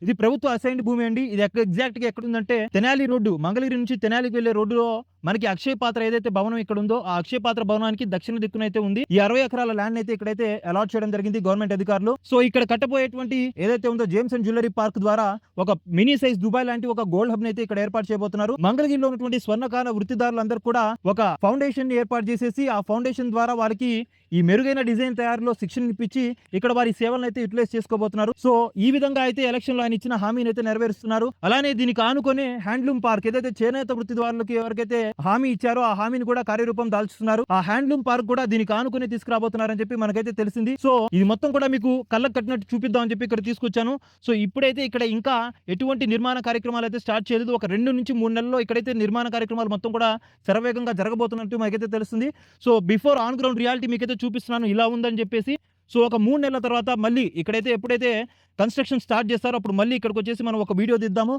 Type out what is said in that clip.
ఇది ప్రభుత్వ అసైన్డ్ భూమి అండి. ఇది ఎగ్జాక్ట్ గా ఎక్కడుందంటే తెనాలి రోడ్డు, మంగళగిరి నుంచి తెనాలికి వెళ్లే రోడ్డులో మనకి అక్షయ పాత్ర ఏదైతే భవనం ఇక్కడ ఉందో ఆ అక్షయ పాత్ర భవనానికి దక్షిణ దిక్కునైతే ఉంది. ఈ 60 ఎకరాల ల్యాండ్ అయితే ఇక్కడైతే అలాట్ చేయడం జరిగింది గవర్నమెంట్ అధికారులు. సో ఇక్కడ కట్టబోయేటువంటి ఏదైతే ఉందో జేమ్స్ అండ్ జ్యువెలరీ పార్క్ ద్వారా ఒక మినీ సైజ్ దుబాయ్ లాంటి ఒక గోల్డ్ హబ్ అయితే ఇక్కడ ఏర్పాటు చేయబోతున్నారు. మంగళగిరిలో ఉన్నటువంటి స్వర్ణకార వృత్తిదారులందరూ కూడా ఒక ఫౌండేషన్ ఏర్పాటు చేసేసి ఆ ఫౌండేషన్ ద్వారా వారికి ఈ మెరుగైన డిజైన్ తయారీలో శిక్షణ ఇప్పించి ఇక్కడ వారి సేవలను అయితే యూటిలైజ్ చేసుకోబోతున్నారు. సో ఈ విధంగా అయితే ఎలక్షన్ లో ఆయన ఇచ్చిన హామీని అయితే నెరవేరుస్తున్నారు. అలానే దీనికి ఆనుకొని హ్యాండ్లూమ్ పార్క్ ఏదైతే చేనేత వృత్తిదారులకి ఎవరికైతే హామీ ఇచ్చారో ఆ హామీని కూడా కార్యరూపం దాల్చుతున్నారు. ఆ హ్యాండ్లూమ్ పార్క్ కూడా దీనికి ఆనుకొని తీసుకురాబోతున్నారని చెప్పి మనకైతే తెలిసింది. సో ఇది మొత్తం కూడా మీకు కళ్ళకు కట్టినట్టు చూపిద్దాం అని చెప్పి ఇక్కడ తీసుకొచ్చాను. సో ఇప్పుడైతే ఇక్కడ ఇంకా ఎటువంటి నిర్మాణ కార్యక్రమాలు అయితే స్టార్ట్ చేయలేదు. ఒక 2 నుంచి 3 నెలల్లో ఇక్కడైతే నిర్మాణ కార్యక్రమాలు మొత్తం కూడా శరవేగంగా జరగబోతున్నట్టు మనకైతే తెలుస్తుంది. So before on ground reality మీకైతే చూపిస్తున్నాను ఇలా ఉందని చెప్పేసి. సో ఒక 3 నెలల తర్వాత మళ్ళీ ఇక్కడైతే ఎప్పుడైతే కన్స్ట్రక్షన్ స్టార్ట్ చేస్తారో అప్పుడు మళ్ళీ ఇక్కడికి వచ్చేసి మనం ఒక వీడియో తీద్దాము.